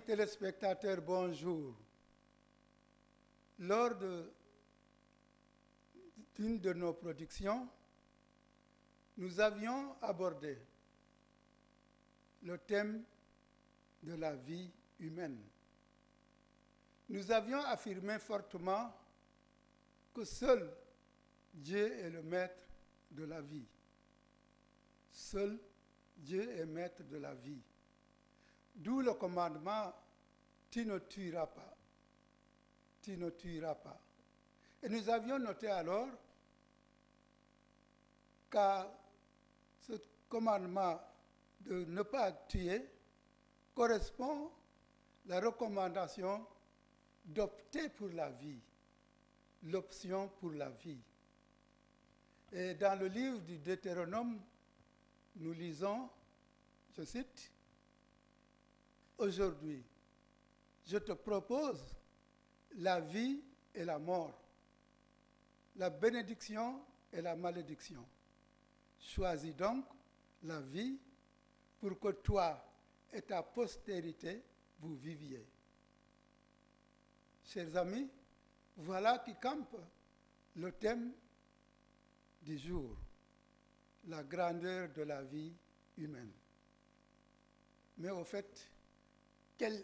téléspectateurs, bonjour. Lors d'une de nos productions, nous avions abordé le thème de la vie humaine. Nous avions affirmé fortement que seul Dieu est le maître de la vie. Seul Dieu est maître de la vie. D'où le commandement « Tu ne tueras pas ». Tu ne tueras pas. Et nous avions noté alors qu'à ce commandement de ne pas tuer correspond la recommandation d'opter pour la vie, l'option pour la vie. Et dans le livre du Deutéronome, nous lisons, je cite, « Aujourd'hui, je te propose la vie et la mort, la bénédiction et la malédiction. Choisis donc la vie pour que toi et ta postérité vous viviez. » Chers amis, voilà qui campe le thème du jour, la grandeur de la vie humaine. Mais au fait, quels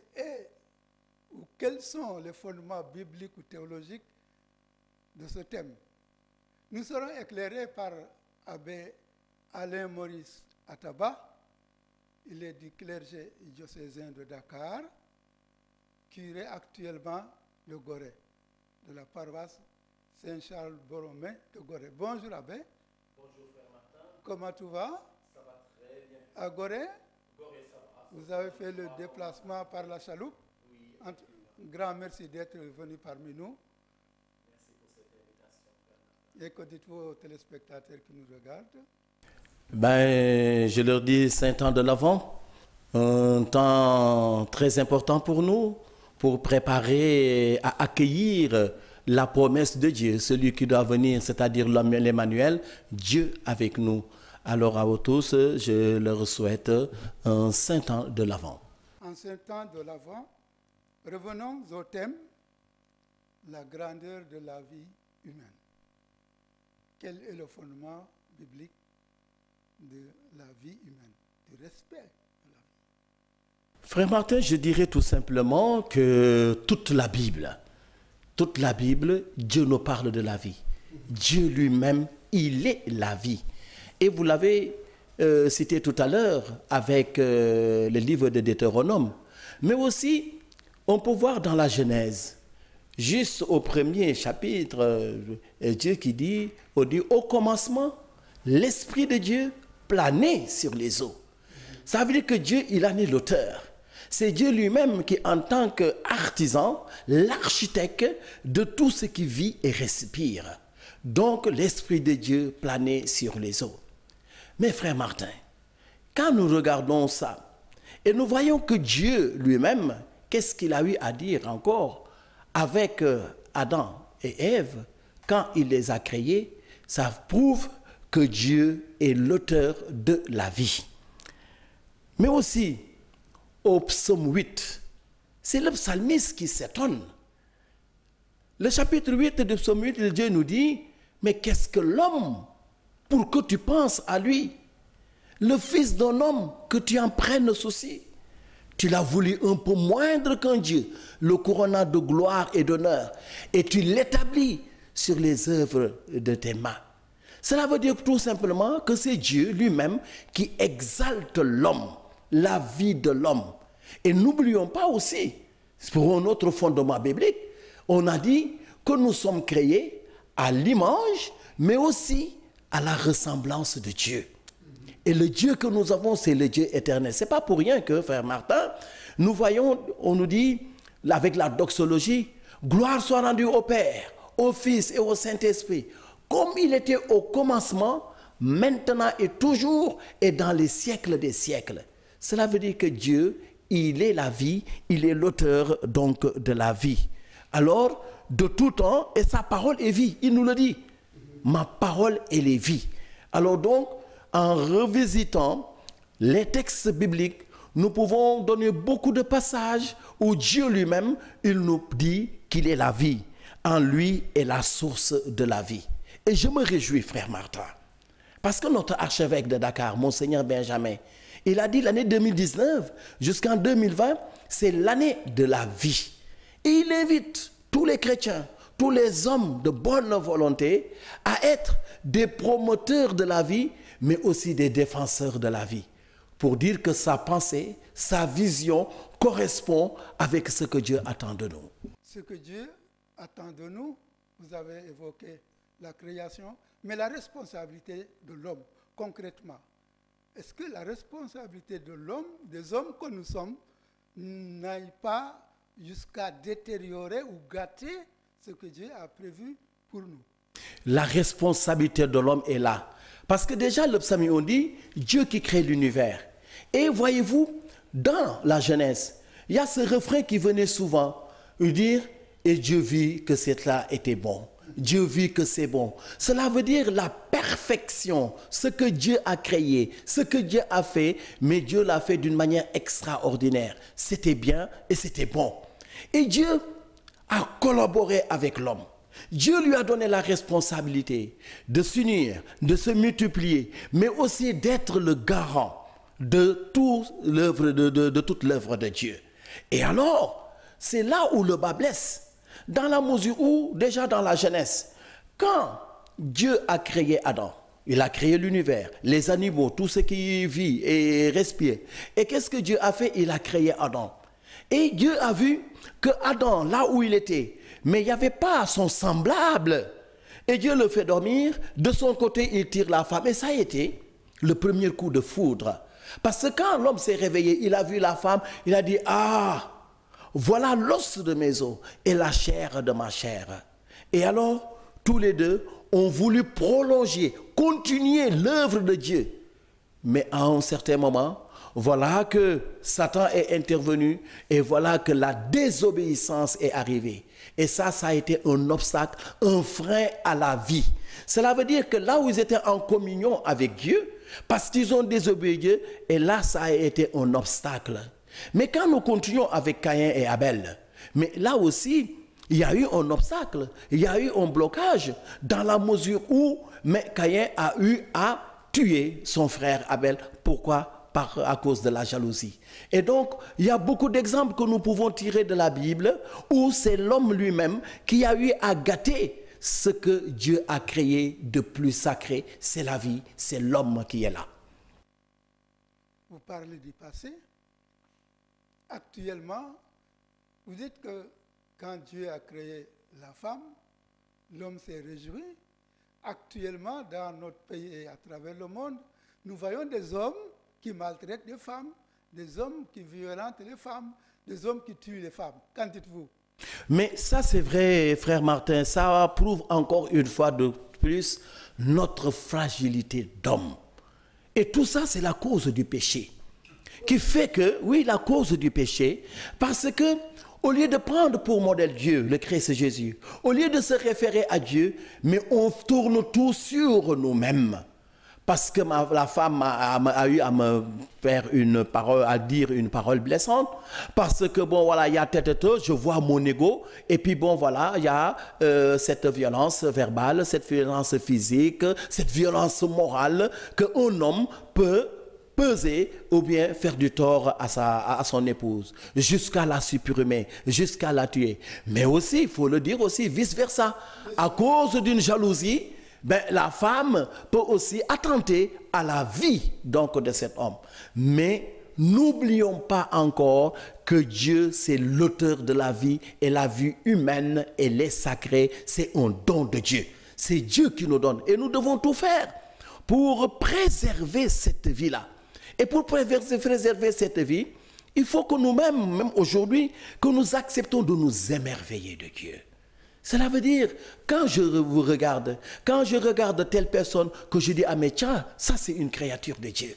sont les fondements bibliques ou théologiques de ce thème? Nous serons éclairés par Abbé Alain Maurice Ataba. Il est du clergé diocésain de Dakar, curé actuellement de Gorée, de la paroisse Saint-Charles-Borromée de Gorée. Bonjour Abbé. Bonjour frère Martin. Comment tout va? Ça va très bien. À Gorée? Gorée, ça va. Vous avez fait le déplacement par la chaloupe? Oui. Un grand merci d'être venu parmi nous. Merci pour cette invitation, frère Martin. Et que dites-vous aux téléspectateurs qui nous regardent? Je leur dis 5 ans de l'Avent, un temps très important pour nous, pour préparer à accueillir la promesse de Dieu, celui qui doit venir, c'est-à-dire l'Emmanuel, Dieu avec nous. Alors à vous tous, je leur souhaite un saint temps de l'Avent. En ce temps de l'Avent, revenons au thème, la grandeur de la vie humaine. Quel est le fondement biblique de la vie humaine, du respect de la vie? Frère Martin, je dirais tout simplement que toute la Bible, Dieu nous parle de la vie. Dieu lui-même, il est la vie. Et vous l'avez cité tout à l'heure avec le livre de Deutéronome. Mais aussi, on peut voir dans la Genèse, juste au premier chapitre, Dieu qui dit, au commencement, l'Esprit de Dieu planait sur les eaux. Ça veut dire que Dieu, il en est l'auteur. C'est Dieu lui-même qui, en tant qu'artisan, l'architecte de tout ce qui vit et respire. Donc, l'Esprit de Dieu planait sur les eaux. Mais frère Martin, quand nous regardons ça, et nous voyons que Dieu lui-même, qu'est-ce qu'il a eu à dire encore avec Adam et Ève, quand il les a créés, ça prouve que Dieu est l'auteur de la vie. Mais aussi, au psaume 8, c'est le psalmiste qui s'étonne. Le chapitre 8 du psaume 8, Dieu nous dit, mais qu'est-ce que l'homme pour que tu penses à lui? Le fils d'un homme, que tu en prennes souci. Tu l'as voulu un peu moindre qu'un Dieu, le couronnant de gloire et d'honneur, et tu l'établis sur les œuvres de tes mains. Cela veut dire tout simplement que c'est Dieu lui-même qui exalte l'homme, la vie de l'homme. Et n'oublions pas aussi, pour un autre fondement biblique, on a dit que nous sommes créés à l'image, mais aussi à la ressemblance de Dieu. Et le Dieu que nous avons, c'est le Dieu éternel. Ce n'est pas pour rien que, frère Martin, nous voyons, on nous dit, avec la doxologie, gloire soit rendue au Père, au Fils et au Saint-Esprit, comme il était au commencement, maintenant et toujours, et dans les siècles des siècles. Cela veut dire que Dieu, il est la vie, il est l'auteur donc de la vie. Alors, de tout temps, et sa parole est vie, il nous le dit. Ma parole, elle est vie. Alors donc, en revisitant les textes bibliques, nous pouvons donner beaucoup de passages où Dieu lui-même, il nous dit qu'il est la vie. En lui est la source de la vie. Et je me réjouis, frère Martin, parce que notre archevêque de Dakar, Monseigneur Benjamin, il a dit l'année 2019 jusqu'en 2020, c'est l'année de la vie. Et il invite tous les chrétiens, tous les hommes de bonne volonté à être des promoteurs de la vie, mais aussi des défenseurs de la vie. Pour dire que sa pensée, sa vision correspond avec ce que Dieu attend de nous. Ce que Dieu attend de nous, vous avez évoqué la création, mais la responsabilité de l'homme, concrètement. Est-ce que la responsabilité de l'homme, des hommes que nous sommes, n'aille pas jusqu'à détériorer ou gâter ce que Dieu a prévu pour nous? La responsabilité de l'homme est là. Parce que déjà, le psaume, on dit, Dieu qui crée l'univers. Et voyez-vous, dans la Genèse, il y a ce refrain qui venait souvent, dire, et Dieu vit que cela était bon. Dieu vit que c'est bon. Cela veut dire la perfection, ce que Dieu a créé, ce que Dieu a fait, mais Dieu l'a fait d'une manière extraordinaire. C'était bien et c'était bon. Et Dieu a collaboré avec l'homme. Dieu lui a donné la responsabilité de s'unir, de se multiplier, mais aussi d'être le garant de toute l'œuvre de Dieu. Et alors, c'est là où le bas blesse. Dans la mesure où, déjà dans la Genèse, quand Dieu a créé Adam, il a créé l'univers, les animaux, tout ce qui vit et respire. Et qu'est-ce que Dieu a fait? Il a créé Adam. Et Dieu a vu que Adam, là où il était, mais il n'y avait pas son semblable. Et Dieu le fait dormir. De son côté, il tire la femme. Et ça a été le premier coup de foudre. Parce que quand l'homme s'est réveillé, il a vu la femme, il a dit, ah, voilà l'os de mes os et la chair de ma chair. Et alors, tous les deux ont voulu prolonger, continuer l'œuvre de Dieu. Mais à un certain moment, voilà que Satan est intervenu et voilà que la désobéissance est arrivée. Et ça a été un obstacle, un frein à la vie. Cela veut dire que là où ils étaient en communion avec Dieu, parce qu'ils ont désobéi Dieu, et là ça a été un obstacle. Mais quand nous continuons avec Caïn et Abel, mais là aussi, il y a eu un obstacle, il y a eu un blocage, dans la mesure où Caïn a eu à tuer son frère Abel. Pourquoi? À cause de la jalousie. Et donc, il y a beaucoup d'exemples que nous pouvons tirer de la Bible où c'est l'homme lui-même qui a eu à gâter ce que Dieu a créé de plus sacré. C'est la vie, c'est l'homme qui est là. Vous parlez du passé. Actuellement, vous dites que quand Dieu a créé la femme, l'homme s'est réjoui. Actuellement, dans notre pays et à travers le monde, nous voyons des hommes qui maltraitent les femmes, des hommes qui violentent les femmes, des hommes qui tuent les femmes. Qu'en dites-vous? Mais ça c'est vrai, frère Martin, ça prouve encore une fois de plus notre fragilité d'homme. Et tout ça c'est la cause du péché. Qui fait que, oui, la cause du péché, parce que au lieu de prendre pour modèle Dieu, le Christ Jésus, au lieu de se référer à Dieu, mais on tourne tout sur nous-mêmes. Parce que la femme a eu à me faire une parole, à dire une parole blessante. Parce que bon, voilà, il y a je vois mon ego. Et puis bon, voilà, il y a cette violence verbale, cette violence physique, cette violence morale qu'un homme peut peser ou bien faire du tort à son épouse, jusqu'à la supprimer, jusqu'à la tuer. Mais aussi, il faut le dire aussi, vice-versa. À cause d'une jalousie, ben, la femme peut aussi attenter à la vie donc, de cet homme. Mais n'oublions pas encore que Dieu, c'est l'auteur de la vie et la vie humaine, elle est sacrée, c'est un don de Dieu. C'est Dieu qui nous donne et nous devons tout faire pour préserver cette vie-là. Et pour préserver cette vie, il faut que nous-mêmes, même aujourd'hui, que nous acceptons de nous émerveiller de Dieu. Cela veut dire, quand je vous regarde, quand je regarde telle personne, que je dis, ah mais tiens, ça c'est une créature de Dieu.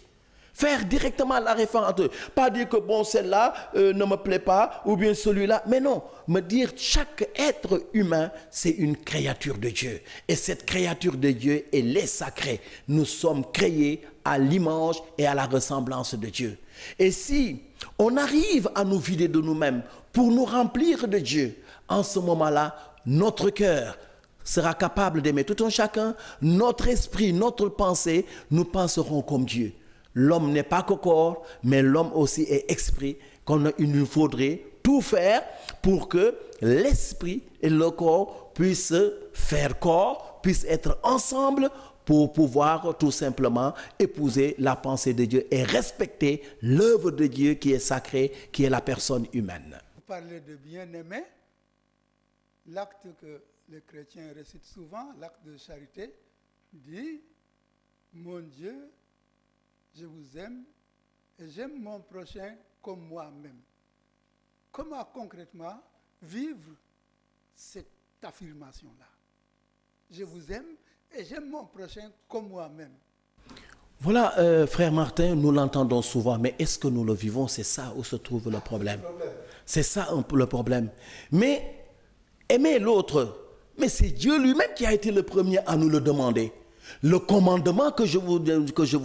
Faire directement la référence entre eux. Pas dire que bon, celle-là ne me plaît pas, ou bien celui-là. Mais non, me dire chaque être humain, c'est une créature de Dieu. Et cette créature de Dieu, elle est sacrée. Nous sommes créés à l'image et à la ressemblance de Dieu. Et si on arrive à nous vider de nous-mêmes pour nous remplir de Dieu. En ce moment-là, notre cœur sera capable d'aimer tout un chacun. Notre esprit, notre pensée, nous penserons comme Dieu. L'homme n'est pas que corps, mais l'homme aussi est esprit. Il nous faudrait tout faire pour que l'esprit et le corps puissent faire corps, puissent être ensemble pour pouvoir tout simplement épouser la pensée de Dieu et respecter l'œuvre de Dieu qui est sacrée, qui est la personne humaine. Vous parlez de bien-aimer, l'acte que les chrétiens récitent souvent, l'acte de charité, dit « Mon Dieu, je vous aime et j'aime mon prochain comme moi-même ». Comment concrètement vivre cette affirmation-là? Je vous aime et j'aime mon prochain comme moi-même. Voilà, frère Martin, nous l'entendons souvent, mais est-ce que nous le vivons? C'est ça où se trouve le problème. C'est ça un peu le problème. Mais aimer l'autre, mais c'est Dieu lui-même qui a été le premier à nous le demander. Le commandement que je vous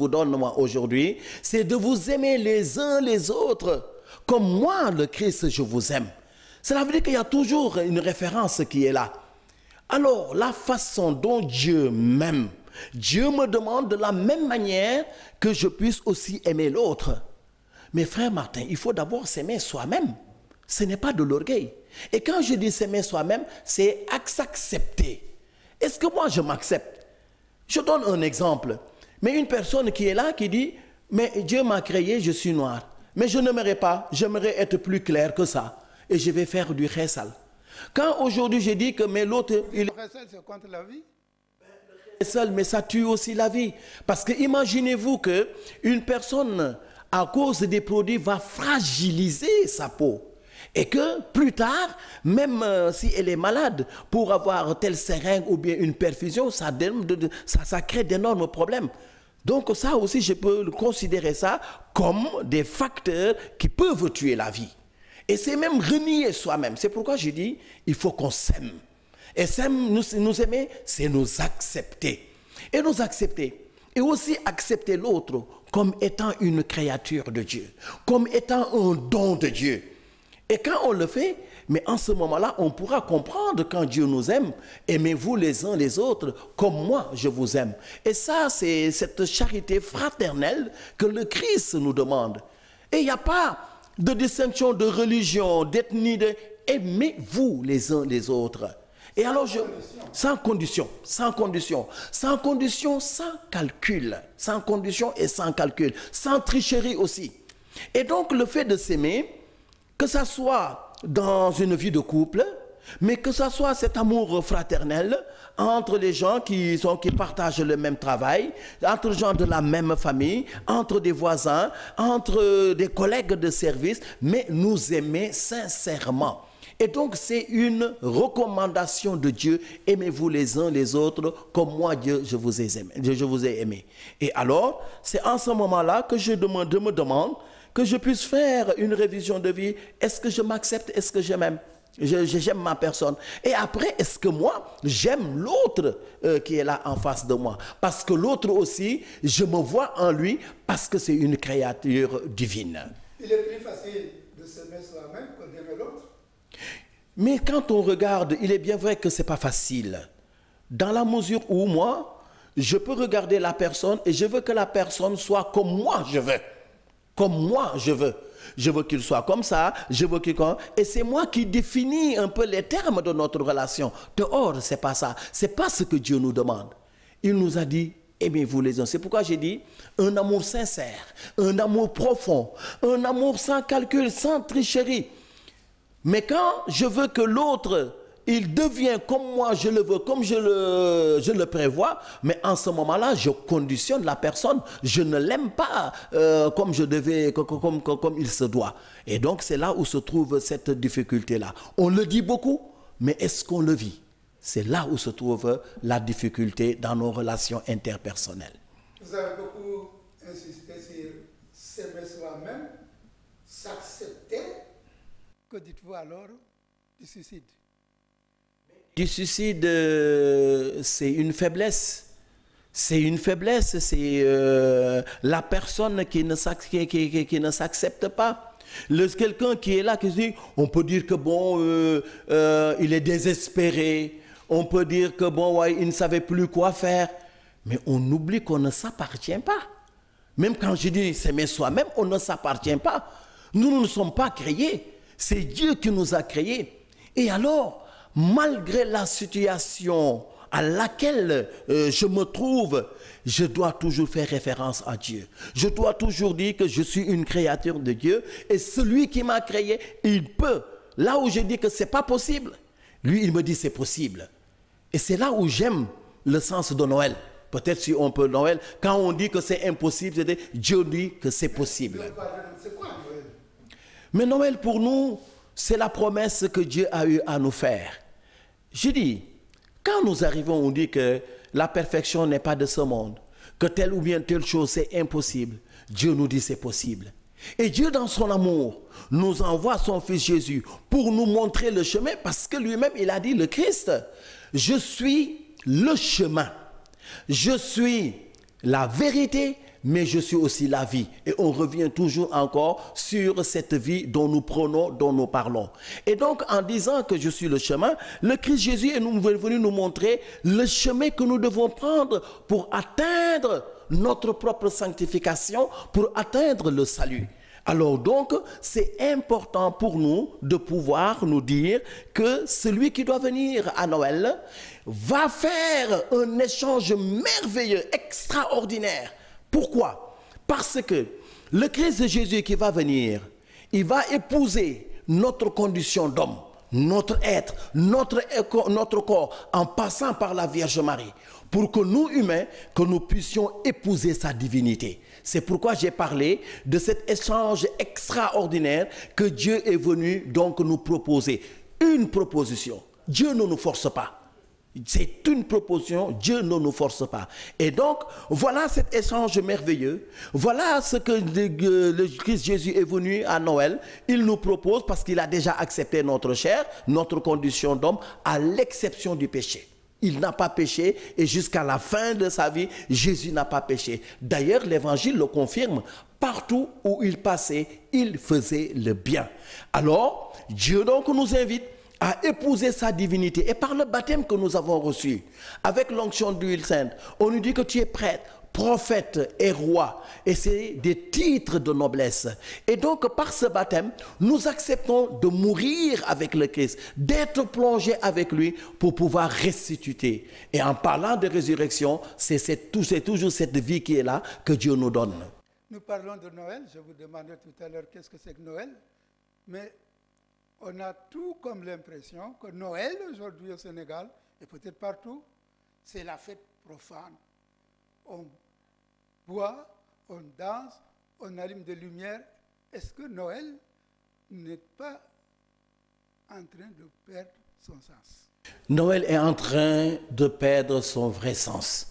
donne moi aujourd'hui, c'est de vous aimer les uns les autres, comme moi, le Christ, je vous aime. Cela veut dire qu'il y a toujours une référence qui est là. Alors, la façon dont Dieu m'aime, Dieu me demande de la même manière que je puisse aussi aimer l'autre. Mais frère Martin, il faut d'abord s'aimer soi-même. Ce n'est pas de l'orgueil. Et quand je dis s'aimer soi-même, c'est s'accepter. Est-ce que moi je m'accepte? Je donne un exemple. Mais une personne qui est là, qui dit, mais Dieu m'a créé, je suis noir. Mais je n'aimerais pas, j'aimerais être plus clair que ça. Et je vais faire du khessal. Quand aujourd'hui je dis que mais l'autre... Le khessal, c'est contre la vie? Seul, mais ça tue aussi la vie. Parce que imaginez-vous qu'une personne, à cause des produits, va fragiliser sa peau. Et que plus tard, même si elle est malade, pour avoir telle seringue ou bien une perfusion, ça crée d'énormes problèmes. Donc ça aussi, je peux considérer ça comme des facteurs qui peuvent tuer la vie. Et c'est même renier soi-même. C'est pourquoi je dis, il faut qu'on s'aime. Et nous aimer, c'est nous accepter. Et nous accepter. Et aussi accepter l'autre comme étant une créature de Dieu. Comme étant un don de Dieu. Et quand on le fait, mais en ce moment-là, on pourra comprendre quand Dieu nous aime. Aimez-vous les uns les autres comme moi, je vous aime. Et ça, c'est cette charité fraternelle que le Christ nous demande. Et il n'y a pas de distinction de religion, d'ethnie, aimez-vous les uns les autres. Et alors, sans condition, sans calcul, sans condition et sans calcul, sans tricherie aussi. Et donc, le fait de s'aimer, que ça soit dans une vie de couple, mais que ça soit cet amour fraternel entre les gens qui partagent le même travail, entre les gens de la même famille, entre des voisins, entre des collègues de service, mais nous aimer sincèrement. Et donc, c'est une recommandation de Dieu. Aimez-vous les uns les autres comme moi, Dieu, je vous ai aimé. Et alors, c'est en ce moment-là que je me demande que je puisse faire une révision de vie. Est-ce que je m'accepte? Est-ce que je m'aime? J'aime ma personne. Et après, est-ce que moi, j'aime l'autre qui est là en face de moi? Parce que l'autre aussi, je me vois en lui parce que c'est une créature divine. Il est plus facile de s'aimer soi-même que d'aimer l'autre. Mais quand on regarde, il est bien vrai que ce n'est pas facile. Dans la mesure où moi, je peux regarder la personne et je veux que la personne soit comme moi je veux. Comme moi je veux. Je veux qu'il soit comme ça, je veux qu'il... Et c'est moi qui définis un peu les termes de notre relation. Dehors, ce n'est pas ça. Ce n'est pas ce que Dieu nous demande. Il nous a dit, aimez-vous les uns. C'est pourquoi j'ai dit, un amour sincère, un amour profond, un amour sans calcul, sans tricherie. Mais quand je veux que l'autre, il devient comme moi je le veux, comme je le prévois, mais en ce moment-là, je conditionne la personne. Je ne l'aime pas comme je devais, comme il se doit. Et donc, c'est là où se trouve cette difficulté-là. On le dit beaucoup, mais est-ce qu'on le vit? C'est là où se trouve la difficulté dans nos relations interpersonnelles. Vous avez beaucoup insisté sur s'aimer soi-même, s'accepter. Que dites-vous alors du suicide? Du suicide, c'est une faiblesse. C'est une faiblesse, c'est la personne qui ne s'accepte pas. Quelqu'un qui est là, qui dit, on peut dire que bon, il est désespéré. On peut dire que bon, ouais, il ne savait plus quoi faire. Mais on oublie qu'on ne s'appartient pas. Même quand je dis s'aimer soi-même, on ne s'appartient pas. Nous ne sommes pas créés. C'est Dieu qui nous a créés. Et alors, malgré la situation à laquelle je me trouve, je dois toujours faire référence à Dieu. Je dois toujours dire que je suis une créature de Dieu et celui qui m'a créé, il peut. Là où je dis que ce n'est pas possible, lui, il me dit c'est possible. Et c'est là où j'aime le sens de Noël. Peut-être si on peut Noël, quand on dit que c'est impossible, c'est Dieu dit que c'est possible. C'est quoi Noël? Mais Noël pour nous, c'est la promesse que Dieu a eu à nous faire. Je dis, quand nous arrivons, on dit que la perfection n'est pas de ce monde, que telle ou bien telle chose c'est impossible. Dieu nous dit c'est possible. Et Dieu dans son amour nous envoie son Fils Jésus pour nous montrer le chemin parce que lui-même il a dit, le Christ, je suis le chemin, je suis la vérité, mais je suis aussi la vie. Et on revient toujours encore sur cette vie dont nous prenons, dont nous parlons. Et donc, en disant que je suis le chemin, le Christ Jésus est venu nous montrer le chemin que nous devons prendre pour atteindre notre propre sanctification, pour atteindre le salut. Alors donc, c'est important pour nous de pouvoir nous dire que celui qui doit venir à Noël va faire un échange merveilleux, extraordinaire. Pourquoi? Parce que le Christ de Jésus qui va venir, il va épouser notre condition d'homme, notre être, notre corps, en passant par la Vierge Marie, pour que nous, humains, que nous puissions épouser sa divinité. C'est pourquoi j'ai parlé de cet échange extraordinaire que Dieu est venu donc nous proposer. Une proposition. Dieu ne nous force pas. C'est une proposition, Dieu ne nous force pas. Et donc, voilà cet échange merveilleux. Voilà ce que le Christ Jésus est venu à Noël. Il nous propose, parce qu'il a déjà accepté notre chair, notre condition d'homme, à l'exception du péché. Il n'a pas péché et jusqu'à la fin de sa vie, Jésus n'a pas péché. D'ailleurs, l'Évangile le confirme. Partout où il passait, il faisait le bien. Alors, Dieu donc nous invite à épouser sa divinité. Et par le baptême que nous avons reçu, avec l'onction d'huile sainte, on nous dit que tu es prêtre, prophète et roi. Et c'est des titres de noblesse. Et donc, par ce baptême, nous acceptons de mourir avec le Christ, d'être plongé avec lui pour pouvoir ressusciter. Et en parlant de résurrection, c'est toujours cette vie qui est là que Dieu nous donne. Nous parlons de Noël. Je vous demandais tout à l'heure qu'est-ce que c'est que Noël. Mais on a tout comme l'impression que Noël, aujourd'hui au Sénégal, et peut-être partout, c'est la fête profane. On boit, on danse, on allume des lumières. Est-ce que Noël n'est pas en train de perdre son sens? Noël est en train de perdre son vrai sens.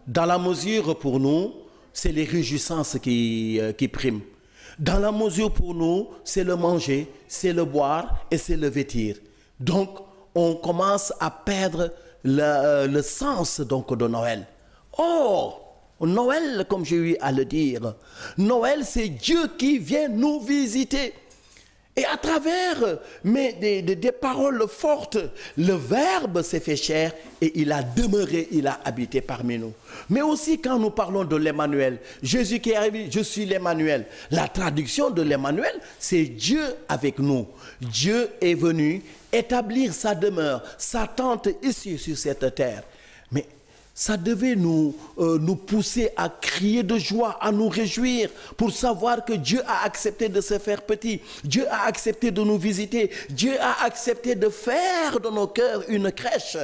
Dans la mesure, pour nous, c'est les réjouissances qui priment. Dans la mesure pour nous, c'est le manger, c'est le boire et c'est le vêtir. Donc, on commence à perdre le sens donc, de Noël. Or, Noël, comme j'ai eu à le dire, Noël, c'est Dieu qui vient nous visiter. Et à travers des paroles fortes, le Verbe s'est fait chair et il a demeuré, il a habité parmi nous. Mais aussi quand nous parlons de l'Emmanuel, Jésus qui est arrivé, je suis l'Emmanuel. La traduction de l'Emmanuel, c'est Dieu avec nous. Dieu est venu établir sa demeure, sa tente ici sur cette terre. Mais ça devait nous pousser à crier de joie, à nous réjouir, pour savoir que Dieu a accepté de se faire petit. Dieu a accepté de nous visiter. Dieu a accepté de faire de nos cœurs une crèche.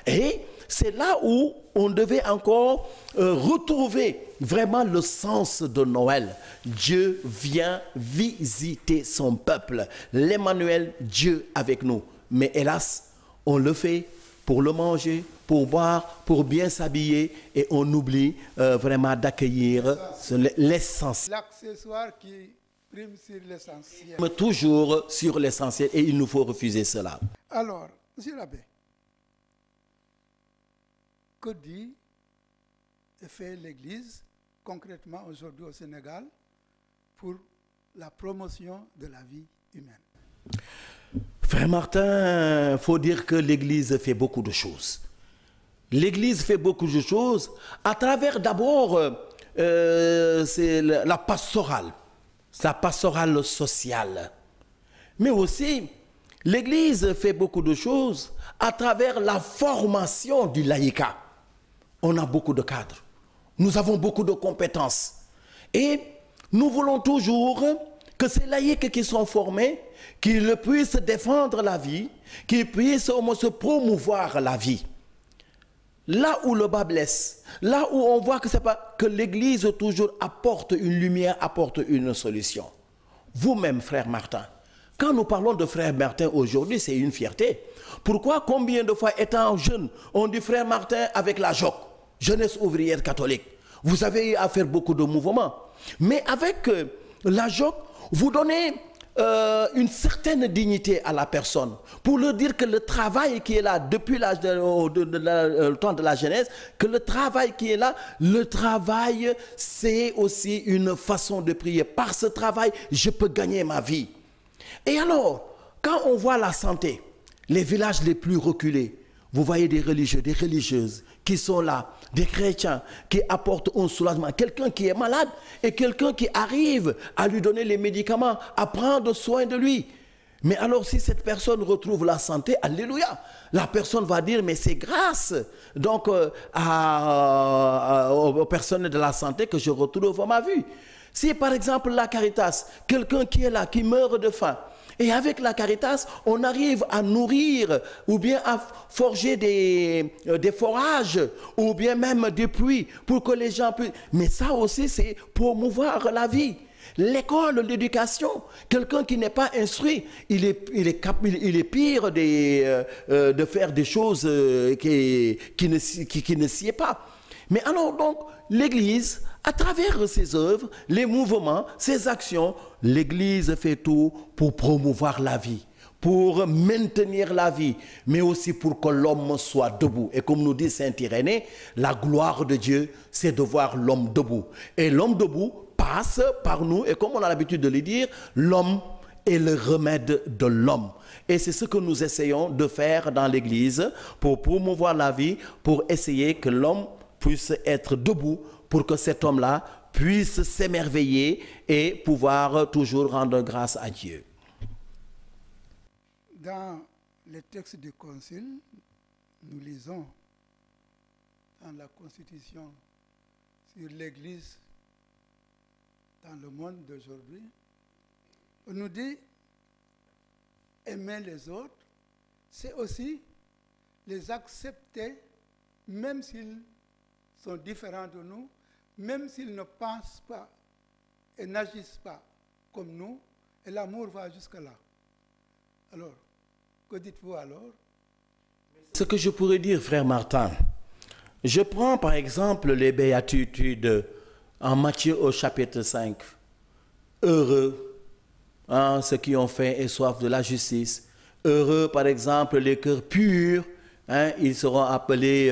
Et c'est là où on devait encore retrouver vraiment le sens de Noël. Dieu vient visiter son peuple. L'Emmanuel, Dieu avec nous. Mais hélas, on le fait pour le manger, pour boire, pour bien s'habiller, et on oublie vraiment d'accueillir l'essentiel. L'accessoire qui prime sur l'essentiel. Toujours sur l'essentiel, et il nous faut refuser cela. Alors, monsieur l'abbé, que dit et fait l'Église concrètement aujourd'hui au Sénégal pour la promotion de la vie humaine. Frère Martin, il faut dire que l'Église fait beaucoup de choses. L'Église fait beaucoup de choses à travers d'abord c'est la pastorale sociale. Mais aussi, l'Église fait beaucoup de choses à travers la formation du laïcat. On a beaucoup de cadres. Nous avons beaucoup de compétences. Et nous voulons toujours que ces laïcs qui sont formés, qu'ils puissent défendre la vie, qu'ils puissent au moins se promouvoir la vie. Là où le bas blesse, là où on voit que c'est pas que l'Église toujours apporte une lumière, apporte une solution. Vous-même, frère Martin, quand nous parlons de frère Martin aujourd'hui, c'est une fierté. Pourquoi, combien de fois étant jeune, on dit frère Martin avec la JOC, Jeunesse ouvrière catholique. Vous avez eu à faire beaucoup de mouvements. Mais avec la JOC, vous donnez une certaine dignité à la personne pour leur dire que le travail qui est là depuis le temps de la Genèse, que le travail qui est là, le travail c'est aussi une façon de prier. Par ce travail, je peux gagner ma vie. Et alors, quand on voit la santé, les villages les plus reculés, vous voyez des religieux, des religieuses qui sont là, des chrétiens qui apportent un soulagement, quelqu'un qui est malade et quelqu'un qui arrive à lui donner les médicaments, à prendre soin de lui. Mais alors si cette personne retrouve la santé, alléluia, la personne va dire mais c'est grâce donc aux personnes de la santé que je retrouve ma vie. Si par exemple la Caritas, quelqu'un qui est là, qui meurt de faim, et avec la Caritas, on arrive à nourrir ou bien à forger des forages ou bien même des pluies pour que les gens puissent... Mais ça aussi, c'est promouvoir la vie. L'école, l'éducation, quelqu'un qui n'est pas instruit, il est pire de faire des choses qui ne s'y est pas. Mais alors donc, l'Église, à travers ses œuvres, les mouvements, ses actions, l'Église fait tout pour promouvoir la vie, pour maintenir la vie, mais aussi pour que l'homme soit debout. Et comme nous dit saint Irénée, la gloire de Dieu, c'est de voir l'homme debout. Et l'homme debout passe par nous, et comme on a l'habitude de le dire, l'homme est le remède de l'homme. Et c'est ce que nous essayons de faire dans l'Église pour promouvoir la vie, pour essayer que l'homme puisse être debout, pour que cet homme-là puisse s'émerveiller et pouvoir toujours rendre grâce à Dieu. Dans les textes du Concile, nous lisons dans la Constitution sur l'Église dans le monde d'aujourd'hui, on nous dit aimer les autres, c'est aussi les accepter même s'ils sont différents de nous, même s'ils ne pensent pas et n'agissent pas comme nous, et l'amour va jusque-là. Alors, que dites-vous alors? Ce que je pourrais dire, frère Martin, je prends par exemple les béatitudes en Matthieu au chapitre 5. Heureux ceux qui ont faim et soif de la justice. Heureux par exemple les cœurs purs. Ils seront appelés,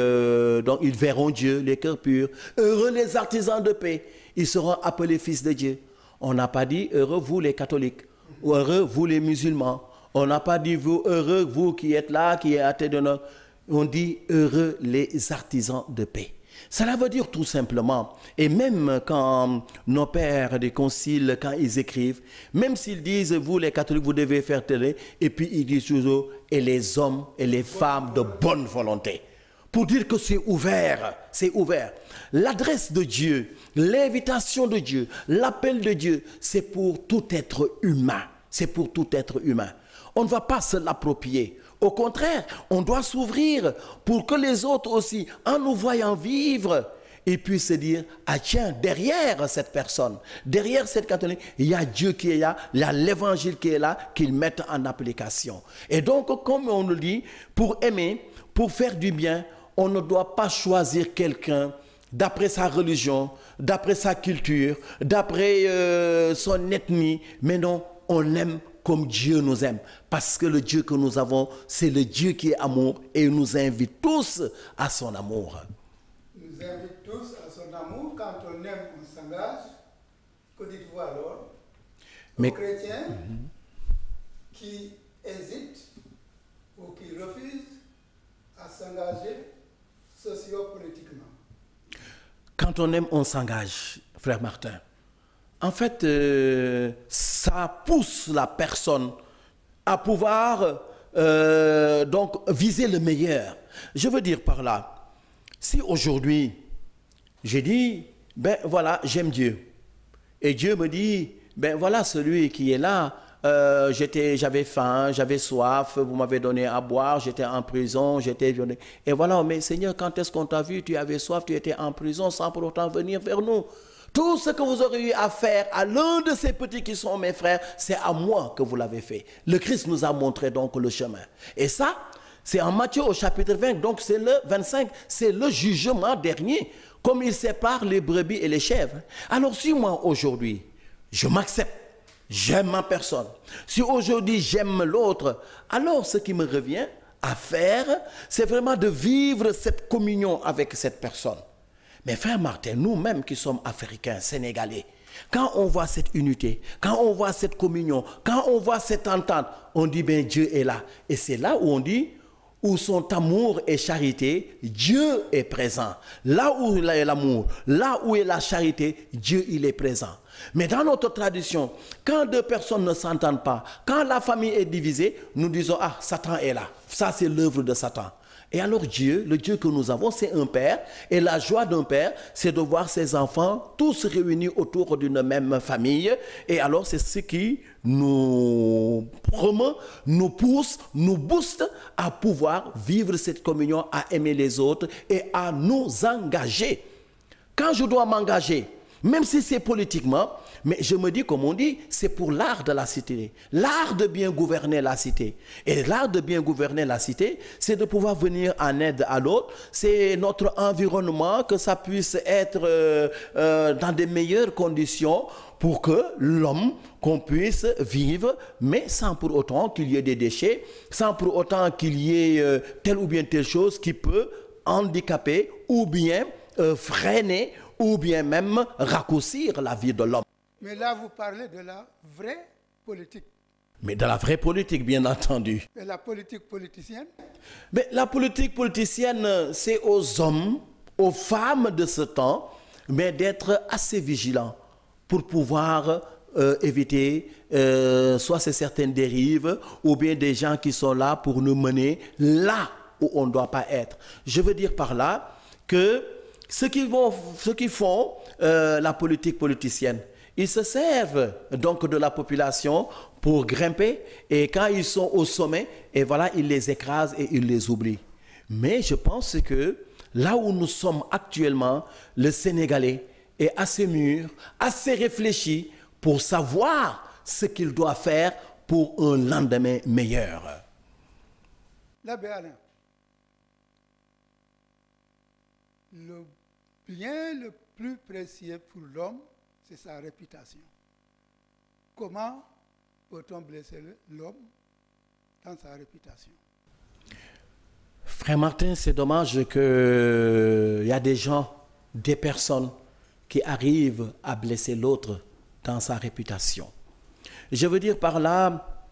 donc ils verront Dieu, les cœurs purs. Heureux les artisans de paix, ils seront appelés fils de Dieu. On n'a pas dit heureux vous les catholiques, ou heureux vous les musulmans. On n'a pas dit vous, heureux vous qui êtes là, qui êtes athées de notre... On dit heureux les artisans de paix. Cela veut dire tout simplement, et même quand nos pères des conciles, quand ils écrivent, même s'ils disent, vous les catholiques, vous devez faire télé, et puis ils disent toujours, et les hommes et les femmes de bonne volonté. Pour dire que c'est ouvert, c'est ouvert. L'adresse de Dieu, l'invitation de Dieu, l'appel de Dieu, c'est pour tout être humain. C'est pour tout être humain. On ne va pas se l'approprier. Au contraire, on doit s'ouvrir pour que les autres aussi, en nous voyant vivre, ils puissent se dire, ah tiens, derrière cette personne, derrière cette catholique, il y a Dieu qui est là, il y a l'évangile qui est là, qu'ils mettent en application. Et donc, comme on le dit, pour aimer, pour faire du bien, on ne doit pas choisir quelqu'un d'après sa religion, d'après sa culture, d'après son ethnie, mais non, on l'aime comme Dieu nous aime. Parce que le Dieu que nous avons, c'est le Dieu qui est amour et il nous invite tous à son amour. Il nous invite tous à son amour. Quand on aime, on s'engage. Que dites-vous alors? aux chrétiens qui hésitent ou qui refusent à s'engager sociopolitiquement. Quand on aime, on s'engage, frère Martin. En fait, ça pousse la personne à pouvoir donc viser le meilleur. Je veux dire par là, si aujourd'hui, j'ai dit, ben voilà, j'aime Dieu. Et Dieu me dit, ben voilà celui qui est là, j'avais faim, j'avais soif, vous m'avez donné à boire, j'étais en prison, j'étais violé. Et voilà, mais Seigneur, quand est-ce qu'on t'a vu, tu avais soif, tu étais en prison sans pour autant venir vers nous. Tout ce que vous aurez eu à faire à l'un de ces petits qui sont mes frères, c'est à moi que vous l'avez fait. Le Christ nous a montré donc le chemin. Et ça, c'est en Matthieu au chapitre 20, donc c'est le 25, c'est le jugement dernier, comme il sépare les brebis et les chèvres. Alors si moi aujourd'hui, je m'accepte, j'aime ma personne, si aujourd'hui j'aime l'autre, alors ce qui me revient à faire, c'est vraiment de vivre cette communion avec cette personne. Mais frère Martin, nous-mêmes qui sommes africains, sénégalais, quand on voit cette unité, quand on voit cette communion, quand on voit cette entente, on dit bien Dieu est là. Et c'est là où on dit, où sont amour et charité, Dieu est présent. Là où il est l'amour, là où est la charité, Dieu il est présent. Mais dans notre tradition, quand deux personnes ne s'entendent pas, quand la famille est divisée, nous disons, ah, Satan est là. Ça, c'est l'œuvre de Satan. Et alors Dieu, le Dieu que nous avons, c'est un père. Et la joie d'un père, c'est de voir ses enfants tous réunis autour d'une même famille. Et alors c'est ce qui nous promeut, nous pousse, nous booste à pouvoir vivre cette communion, à aimer les autres et à nous engager. Quand je dois m'engager, même si c'est politiquement, mais je me dis, comme on dit, c'est pour l'art de la cité. L'art de bien gouverner la cité. Et l'art de bien gouverner la cité, c'est de pouvoir venir en aide à l'autre. C'est notre environnement, que ça puisse être dans des meilleures conditions pour que l'homme, qu'on puisse vivre, mais sans pour autant qu'il y ait des déchets, sans pour autant qu'il y ait telle ou bien telle chose qui peut handicaper ou bien freiner ou bien même raccourcir la vie de l'homme. Mais là, vous parlez de la vraie politique. Mais de la vraie politique, bien entendu. Et la politique politicienne? Mais la politique politicienne, c'est aux hommes, aux femmes de ce temps, mais d'être assez vigilants pour pouvoir éviter soit ces certaines dérives ou bien des gens qui sont là pour nous mener là où on ne doit pas être. Je veux dire par là que ceux qui font la politique politicienne, ils se servent donc de la population pour grimper et quand ils sont au sommet, et voilà, ils les écrasent et ils les oublient. Mais je pense que là où nous sommes actuellement, le Sénégalais est assez mûr, assez réfléchi pour savoir ce qu'il doit faire pour un lendemain meilleur. L'abbé Alain, le bien le plus précieux pour l'homme, c'est sa réputation. Comment peut-on blesser l'homme dans sa réputation? Frère Martin, c'est dommage qu'il y a des gens, des personnes qui arrivent à blesser l'autre dans sa réputation. Je veux dire par là,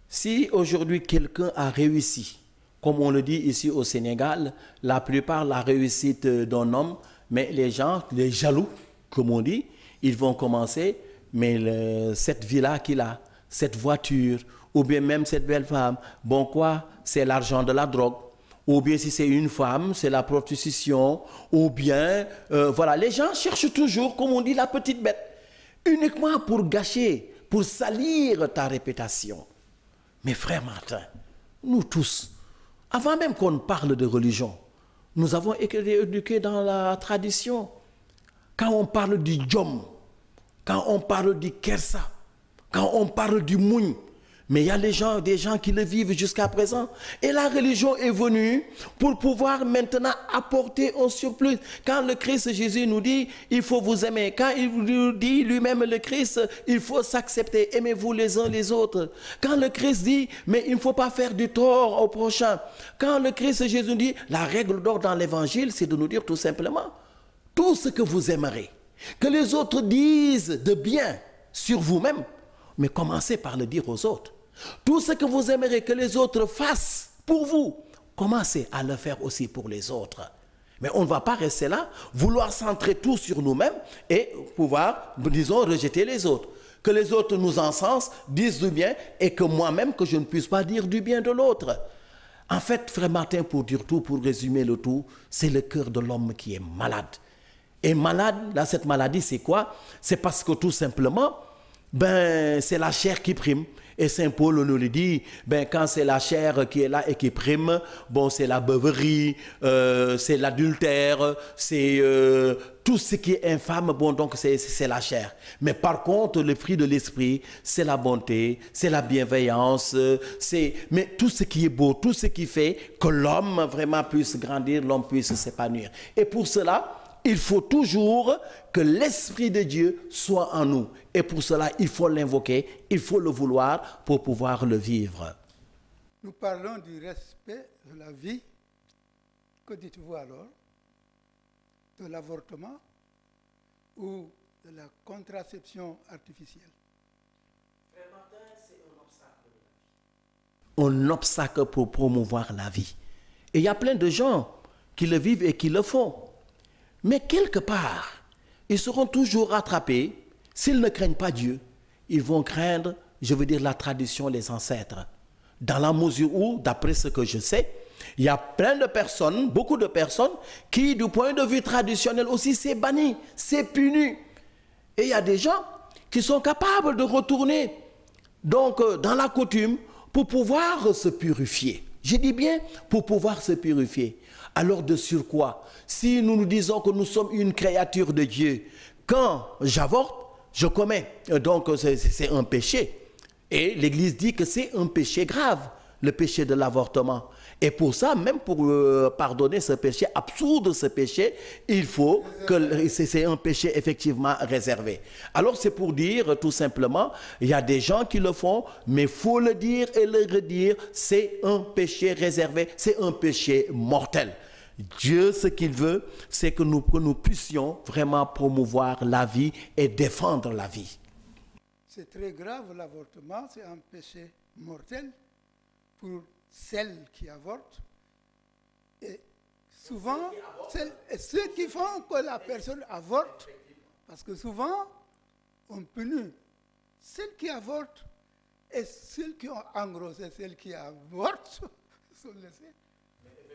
si aujourd'hui quelqu'un a réussi, comme on le dit ici au Sénégal, la plupart la réussite d'un homme, mais les gens, les jaloux, comme on dit, ils vont commencer, mais cette vie-là qu'il a, cette voiture, ou bien même cette belle femme, bon quoi, c'est l'argent de la drogue, ou bien si c'est une femme, c'est la prostitution, ou bien, voilà, les gens cherchent toujours, comme on dit, la petite bête, uniquement pour gâcher, pour salir ta réputation. Mais frère Martin, nous tous, avant même qu'on parle de religion, nous avons été éduqués dans la tradition. Quand on parle du djom, quand on parle du kersa, quand on parle du mougne, mais il y a des gens qui le vivent jusqu'à présent. Et la religion est venue pour pouvoir maintenant apporter un surplus. Quand le Christ Jésus nous dit, il faut vous aimer. Quand il nous dit lui-même, le Christ, il faut s'accepter. Aimez-vous les uns les autres. Quand le Christ dit, mais il ne faut pas faire du tort au prochain. Quand le Christ Jésus dit, la règle d'or dans l'évangile, c'est de nous dire tout simplement, tout ce que vous aimerez, que les autres disent de bien sur vous-même, mais commencez par le dire aux autres. Tout ce que vous aimeriez que les autres fassent pour vous, commencez à le faire aussi pour les autres. Mais on ne va pas rester là, vouloir centrer tout sur nous-mêmes et pouvoir, disons, rejeter les autres. Que les autres nous encensent, disent du bien, et que moi-même, que je ne puisse pas dire du bien de l'autre. En fait, frère Martin, pour dire tout, pour résumer le tout, c'est le cœur de l'homme qui est malade. Et malade, là, cette maladie, c'est quoi? C'est parce que tout simplement, c'est la chair qui prime. Et Saint Paul nous le dit, quand c'est la chair qui est là et qui prime, c'est la beuverie, c'est l'adultère, c'est tout ce qui est infâme, donc c'est la chair. Mais par contre, le fruit de l'esprit, c'est la bonté, c'est la bienveillance, mais tout ce qui est beau, tout ce qui fait que l'homme vraiment puisse grandir, l'homme puisse s'épanouir. Et pour cela, il faut toujours que l'Esprit de Dieu soit en nous. Et pour cela, il faut l'invoquer, il faut le vouloir pour pouvoir le vivre. Nous parlons du respect de la vie. Que dites-vous alors? De l'avortement ou de la contraception artificielle? Un obstacle pour promouvoir la vie. Et il y a plein de gens qui le vivent et qui le font. Mais quelque part, ils seront toujours rattrapés. S'ils ne craignent pas Dieu, ils vont craindre, je veux dire, la tradition, les ancêtres. Dans la mesure où, d'après ce que je sais, il y a plein de personnes, beaucoup de personnes, qui, du point de vue traditionnel aussi, c'est banni, c'est puni. Et il y a des gens qui sont capables de retourner donc, dans la coutume pour pouvoir se purifier. Je dis bien pour pouvoir se purifier. Alors de surcroît, si nous nous disons que nous sommes une créature de Dieu, quand j'avorte, je commets. Donc c'est un péché. Et l'Église dit que c'est un péché grave, le péché de l'avortement. Et pour ça, même pour pardonner ce péché, absoudre ce péché, il faut que c'est un péché effectivement réservé. Alors c'est pour dire tout simplement, il y a des gens qui le font, mais il faut le dire et le redire, c'est un péché réservé, c'est un péché mortel. Dieu, ce qu'il veut, c'est que nous puissions vraiment promouvoir la vie et défendre la vie. C'est très grave l'avortement, c'est un péché mortel pour celles qui avortent. Et souvent, ceux qui font que la personne avorte, parce que souvent, on punit celles qui avortent et celles qui ont engrossé celles qui avortent sont laissées.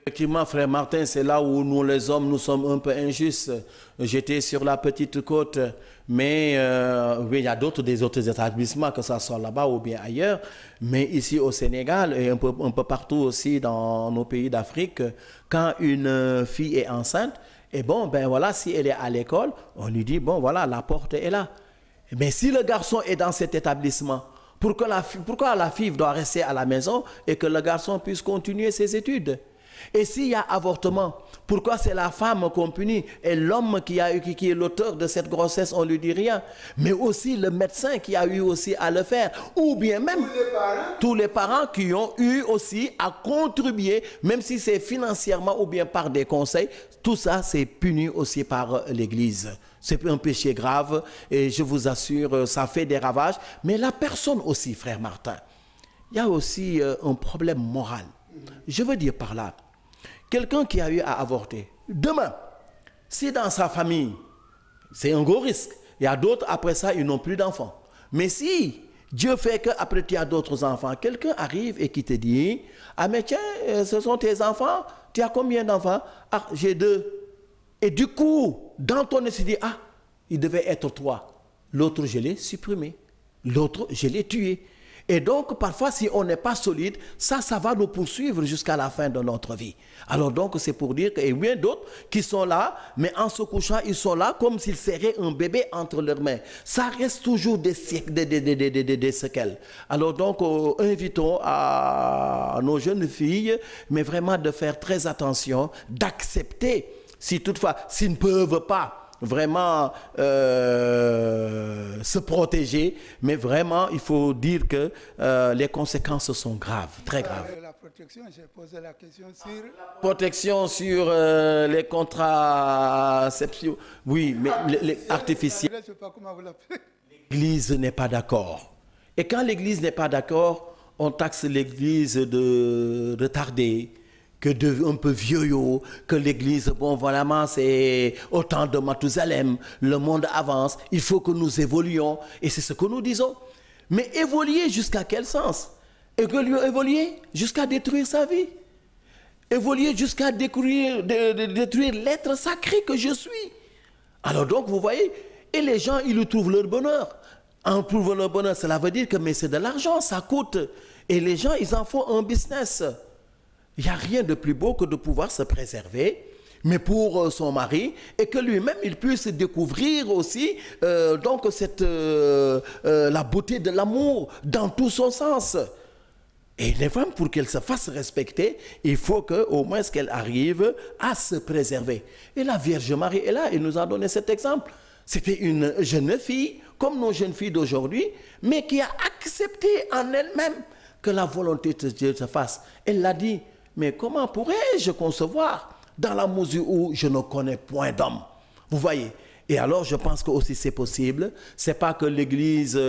Effectivement, frère Martin, c'est là où nous, les hommes, nous sommes un peu injustes. J'étais sur la petite côte, mais oui, il y a des autres établissements, que ce soit là-bas ou bien ailleurs. Mais ici au Sénégal et un peu partout aussi dans nos pays d'Afrique, quand une fille est enceinte, et voilà, si elle est à l'école, on lui dit, voilà, la porte est là. Mais si le garçon est dans cet établissement, pourquoi la fille doit rester à la maison et que le garçon puisse continuer ses études? Et s'il y a avortement, pourquoi c'est la femme qu'on punit et l'homme qui est l'auteur de cette grossesse, on ne lui dit rien? Mais aussi le médecin qui a eu aussi à le faire. Ou bien même tous les parents qui ont eu aussi à contribuer, même si c'est financièrement ou bien par des conseils, tout ça c'est puni aussi par l'Église. C'est un péché grave et je vous assure, ça fait des ravages. Mais la personne aussi, frère Martin, il y a aussi un problème moral. Je veux dire par là, quelqu'un qui a eu à avorter, demain, si dans sa famille, c'est un gros risque, il y a d'autres, après ça, ils n'ont plus d'enfants. Mais si Dieu fait qu'après tu as d'autres enfants, quelqu'un arrive et qui te dit, ah mais tiens, ce sont tes enfants, tu as combien d'enfants? Ah, j'ai 2. Et du coup, dans ton esprit, dit, ah, il devait être 3. L'autre, je l'ai supprimé. L'autre, je l'ai tué. Et donc, parfois, si on n'est pas solide, ça va nous poursuivre jusqu'à la fin de notre vie. Alors donc, c'est pour dire qu'il y a bien d'autres qui sont là, mais en se couchant, ils sont là comme s'ils serraient un bébé entre leurs mains. Ça reste toujours des séquelles. Alors donc, invitons à nos jeunes filles, mais vraiment de faire très attention, d'accepter, si toutefois, s'ils ne peuvent pas vraiment se protéger, mais vraiment, il faut dire que les conséquences sont graves, très graves. La protection, j'ai posé la question sur... Protection sur les contraceptions, oui, mais les artificiels. Je ne sais pas comment vous l'appelez. L'Église n'est pas d'accord. Et quand l'Église n'est pas d'accord, on taxe l'Église de retardée, un peu vieillot, que l'Église, bon, vraiment, c'est au temps de Mathusalem, le monde avance, il faut que nous évoluions. Et c'est ce que nous disons. Mais évoluer jusqu'à quel sens? Évoluer jusqu'à détruire sa vie. Évoluer jusqu'à détruire l'être sacré que je suis. Alors donc, vous voyez, et les gens, ils y trouvent leur bonheur. En trouvant leur bonheur, cela veut dire que mais c'est de l'argent, ça coûte. Et les gens, ils en font un business. Il n'y a rien de plus beau que de pouvoir se préserver, mais pour son mari, et que lui-même, il puisse découvrir aussi donc la beauté de l'amour dans tout son sens. Et les femmes, pour qu'elles se fassent respecter, il faut qu'au moins qu'elles arrivent à se préserver. Et la Vierge Marie est là, elle nous a donné cet exemple. C'était une jeune fille, comme nos jeunes filles d'aujourd'hui, mais qui a accepté en elle-même que la volonté de Dieu se fasse. Elle l'a dit, mais comment pourrais-je concevoir dans la mesure où je ne connais point d'homme? Vous voyez? Et alors, je pense que aussi c'est possible. C'est pas que l'Église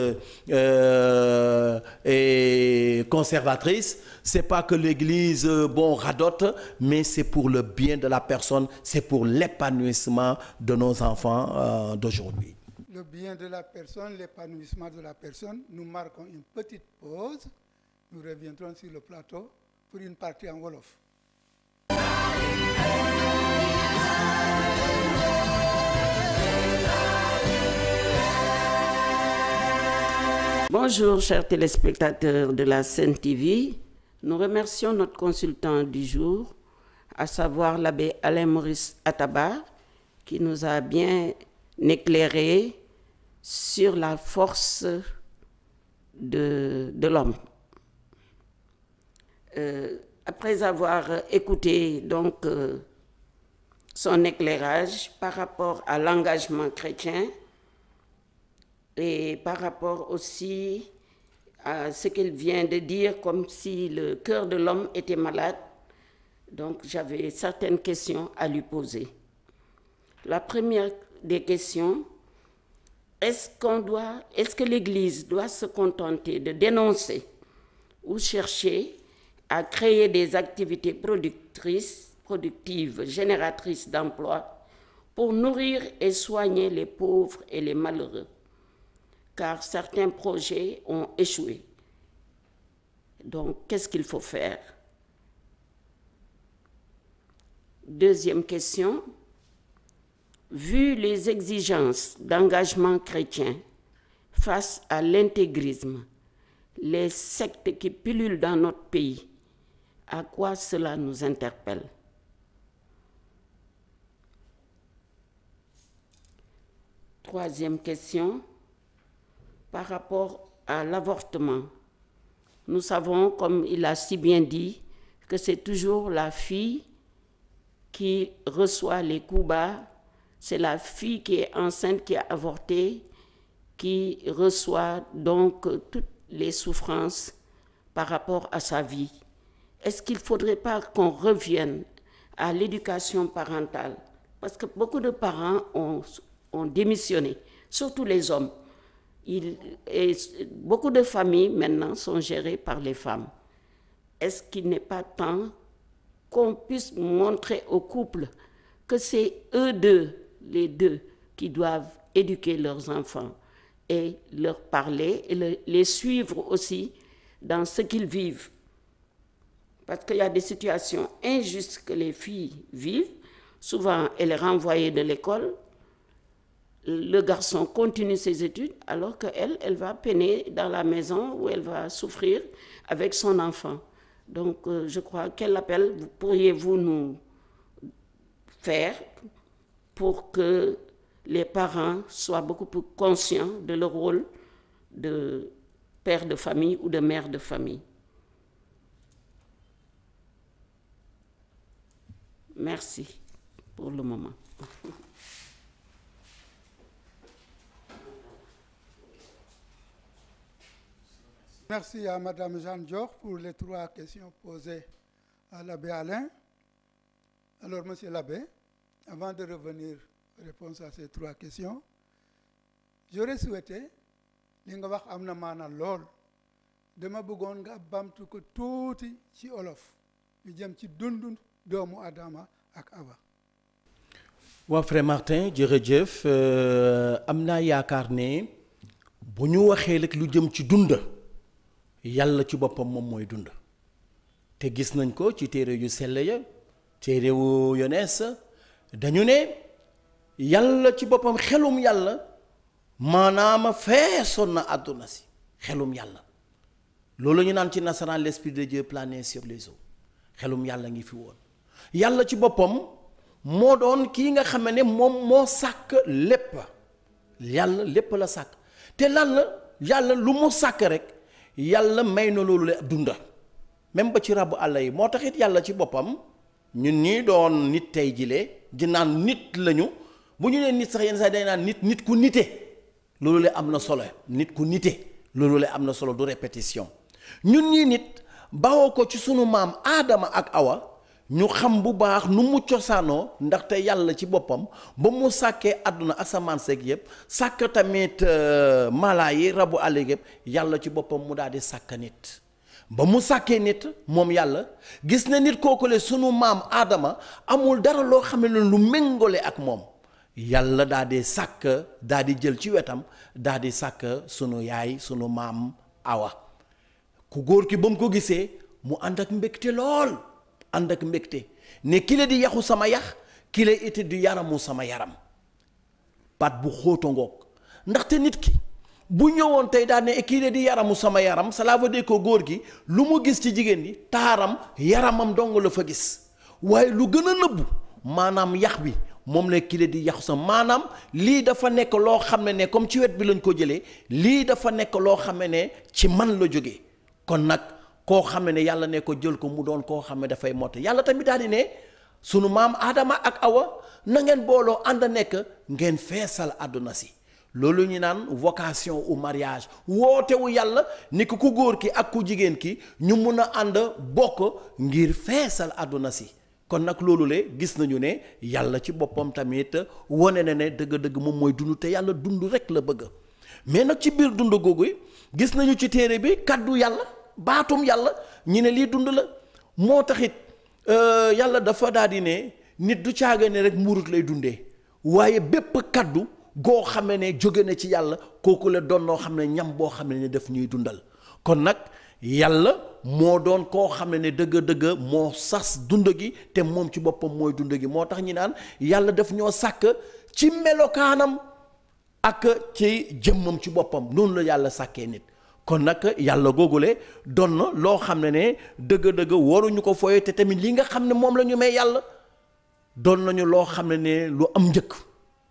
est conservatrice, c'est pas que l'Église radote, mais c'est pour le bien de la personne, c'est pour l'épanouissement de nos enfants d'aujourd'hui. Le bien de la personne, l'épanouissement de la personne. Nous marquons une petite pause. Nous reviendrons sur le plateau pour une partie en Wolof. Bonjour, chers téléspectateurs de la Sen TV. Nous remercions notre consultant du jour, à savoir l'abbé Alain-Maurice Atabar, qui nous a bien éclairé sur la force de l'homme. Après avoir écouté donc son éclairage par rapport à l'engagement chrétien, et par rapport aussi à ce qu'il vient de dire, comme si le cœur de l'homme était malade, donc j'avais certaines questions à lui poser. La première des questions, est-ce que l'Église doit se contenter de dénoncer ou chercher à créer des activités productives, génératrices d'emplois, pour nourrir et soigner les pauvres et les malheureux? Car certains projets ont échoué. Donc, qu'est-ce qu'il faut faire? Deuxième question, vu les exigences d'engagement chrétien face à l'intégrisme, les sectes qui pullulent dans notre pays, à quoi cela nous interpelle? Troisième question, par rapport à l'avortement. Nous savons, comme il a si bien dit, que c'est toujours la fille qui reçoit les coups bas, c'est la fille qui est enceinte, qui a avorté, qui reçoit donc toutes les souffrances par rapport à sa vie. Est-ce qu'il ne faudrait pas qu'on revienne à l'éducation parentale? Parce que beaucoup de parents ont démissionné, surtout les hommes. Beaucoup de familles maintenant sont gérées par les femmes. Est-ce qu'il n'est pas temps qu'on puisse montrer aux couples que c'est eux deux, les deux, qui doivent éduquer leurs enfants et leur parler et les suivre aussi dans ce qu'ils vivent? Parce qu'il y a des situations injustes que les filles vivent. Souvent, elle est renvoyée de l'école. Le garçon continue ses études alors qu'elle, elle va peiner dans la maison où elle va souffrir avec son enfant. Donc, je crois, quel appel pourriez-vous nous faire pour que les parents soient beaucoup plus conscients de leur rôle de père de famille ou de mère de famille? Merci pour le moment. Merci à Mme Jeanne Dior pour les 3 questions posées à l'abbé Alain. Alors, monsieur l'abbé, avant de revenir aux réponses à ces 3 questions, j'aurais souhaité, li nga wax am na maana lool dama bëggoon nga bamtu ko tuuti ci olof lu jëm ci dundu doomu Adama ak Awa. waaw frère Martin jërëjëf am naa yaakaar ne bu ñu waxee rek lu jëm ci dund yàlla ci boppam moom mooy dund te gis nañ ko ci téere yu sell ya téere wu Yonees dañu ne yàlla ci boppam xelum yàlla maanaam feesoon na àdduna si xelum yàlla loolu ñu naan ci nasaraan l'esprit de Dieu planait sur les eaux xelum yàlla ngi fi woon yàlla ci boppam moo doon kii nga xam ne moom moo sàkk lépp yàlla lépp la sàkk te lan la yàlla lu mu sàkk rek yàlla may na loolu la dunda même ba ci rabu àll yi moo taxit yàlla ci boppam ñun ñii doon nit tey jilee di naan nit lañu bu ñu nee nit sax yenn saa day naan nit ku nite loolu la am na solo nit ku nite loolu la am na solo du répétition ñun ñii nit bawoo ko ci sunu maam Aadama ak Awa ñu xam bu baax nu mu cosaanoo ndaxte yàlla ci boppam ba mu sàkkee àdduna asamaan seeg yëpp sàkk tamit mala yi rabu àll yëpp yàlla ci boppam mu daal di sàkk nit ba mu sàkkee nit moom yàlla gis na nit kookule sunu maam Aadama amul dara loo xam ne lu méngole ak moom yàlla daal di sàkk daal di jël ci wetam daal di sàkk sunu yaay sunu maam Awa ku góor ki ba mu ko gisee mu ànd ak mbégte lool ànd ak mbégte ne kile di yaxu sama yax kile it di yaramu sama yaram baat bu xóota ngoog ndaxte nit ki bu ñëwoon tey daal ne kile di yaramu sama yaram cela veut dire que góor gi lu mu gis ci jigéen di taaram yaramam dong la fa gis waaye lu gën a nëbbu maanaam yax bi moom la kile di yaxu sa maanaam lii dafa nekk loo xam ne comme ci wet bi lañ ko jëlee lii dafa nekk loo xam ne ci man la jógee kon nag koo xam ne yàlla ne ko jël ko mu doon koo xam ne dafay motte yàlla tamit daal di ne sunu maam Adama ak Awa na ngeen booloo ànd nekk ngeen feesal àdduna si loolu ñu naan vocation au mariage wootewu yàlla ni ku góor ki ak ku jigéen ki ñu mun a ànd bokk ngir feesal àdduna si kon nag loolu le gis nañu ne yàlla ci boppam tamit wone na ne dëgg-dëgg moom mooy dund te yàlla dund rek la bëgg mais nag ci biir dund googu gis nañu ci téere bi kaddu yàlla baatum yàlla ñi ne lii dund la moo taxit yàlla dafa daal di ne nit du caaga ne rek mburut lay dundee waaye bépp kaddu goo xam ne jóge na ci yàlla kooku la doon noo xam ne ñam boo xam ne daf ñuy dundal kon nag yàlla moo doon koo xam ne dëgg-dëgg moo sas dund gi te moom ci boppam mooy dund gi moo tax ñi naan yàlla daf ñoo sàkk ci melokaanam ak ci jëmmam ci boppam noonu la yàlla sàkkee nit kon nag yàlla googule doon na loo xam ne dëgg-dëgg waruñu ko fooye te tamit li nga xam ne moom la ñu may yàlla doon nañu loo xam ne lu am njëkk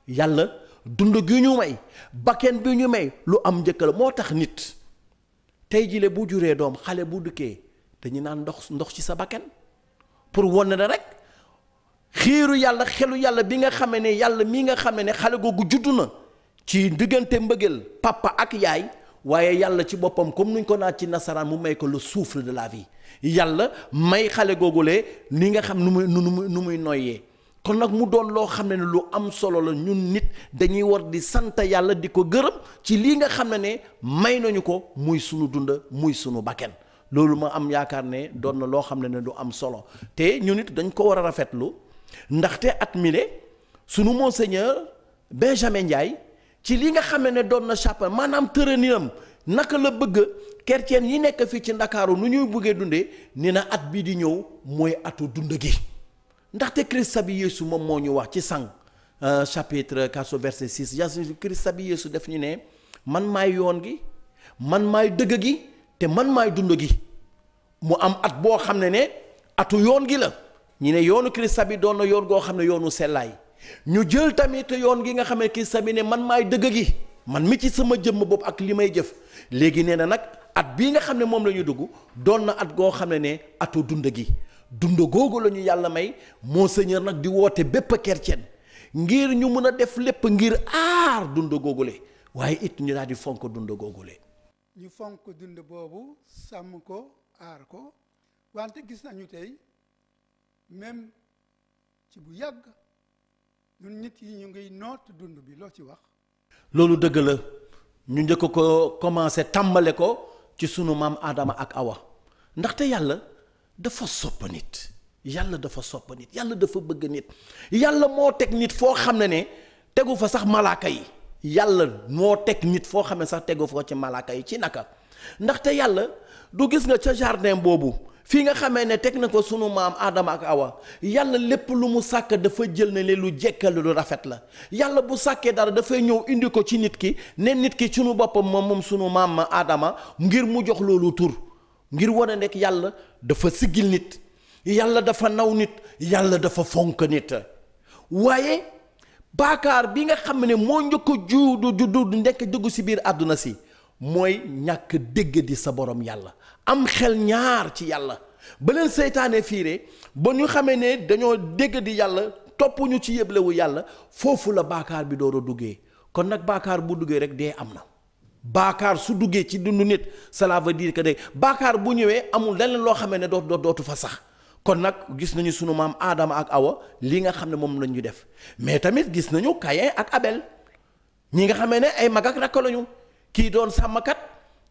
yàlla dund gi ñu may bakken bi ñu may lu am njëkk la moo tax nit tey jile bu juree doom xale bu dukkee dañu naan ndox ci sa bakken pour wane na rek xiiru yàlla xelu yàlla bi nga xam ne yàlla mi nga xam ne xale googu juddu na ci diggante mbëggeel papa ak yaay waaye yàlla ci boppam comme nuñ ko naat ci nasaraan mu may ko le souffle de la vie yàlla may xale googulee ni nga xam nu muy noyyee kon nag mu doon loo xam ne lu am solo la ñun nit dañuy war di sant yàlla di ko gërëm ci lii nga xam ne may nañu ko muy sunu dund muy sunu bakken loolu ma am yaakaar ne doon na loo xam ne lu am solo te ñu nit dañ ko war a rafetlu ndaxte at mile sunu monseigneur Benjamin Ndiaye ci li nga xam ne doon na chapelle maanaam tëraninam naka la bëgg chrétien yi nekk fii ci Ndakaaru nu ñuy bëggee dundee ni na at bii di ñëw mooy atu dund gi ndaxte Christ bi Yeesu moom moo ñu wax ci sang chapitre 4 verset 6 Christ bi Yeesu def ñu ne man maay yoon gi man maay dëgg gi te man maay dund gi mu am at boo xam ne atu yoon gi la ñu ne yoonu Christ bi doon na yoon goo xam ne yoonu sellaay ñu jël tamit yoon gi nga xam ne Christ bi ne man maay dëgg gi man mi ci sama jëmm bopp ak li may jëf léegi nee na nag at bii nga xam ne moom la ñu dugg doon na at goo xam ne atu dund gi dund googu la ñu yàlla may monseigneur nag di woote bépp chrétien ngir ñu mën a def lépp ngir aar dund googule waaye it ñu daal di fonk dund googule ñu fonk dund boobu sàmm ko aar ko wante gis nañu tey même ci bu yàgg ñun nit yi ñu ngi noot dund bi loo ci wax loolu dëgg la ñu njëkk ko commencé tàmbale ko ci sunu maam Adama ak Awa ndaxte yàlla dafa sopp nit yàlla dafa sopp nit yàlla dafa bëgg nit yàlla moo teg nit foo xam ne tegu fa sax malaaka yi yàlla moo teg nit foo xam ne sax tegu fa ci malaaka yi ci naka ndaxte yàlla du gis nga ca jardin boobu fii nga xamee ne teg na ko sunu maam Adama ak Awa yàlla lépp lu mu sàkk dafa jël ne lu jekkal lu rafet la yàlla bu sàkkee dara dafay ñëw indi ko ci nit ki ne nit ki sunu boppam moom sunu maam Adama ngir mu jox loolu tur ngir wane nekk yàlla dafa siggil nit yàlla dafa naw nit yàlla dafa fonk nit waaye baakaar bi nga xam ne moo njëkk a juddu nekk dugg si biir àdduna si mooy ñàkk dégg di sa borom yàlla am xel ñaar ci yàlla ba leen seytaane fiire ba ñu xamee ne dañoo dégg di yàlla topp ñu ci yëblewu yàlla foofu la baakaar bi door a duggee kon nag baakaar bu duggee rek dee am na baakaar su duggee ci dundu nit cela veut dire que de baakaar bu ñëwee amul leneen loo xamee ne dootu fa sax kon nag gis nañu sunu maam Adama ak Awa li nga xam ne moom lañ ñu def mais tamit gis nañu Caïn ak Abel ñi nga xamee ne ay mag ak rakk lañu kii doon sàmmkat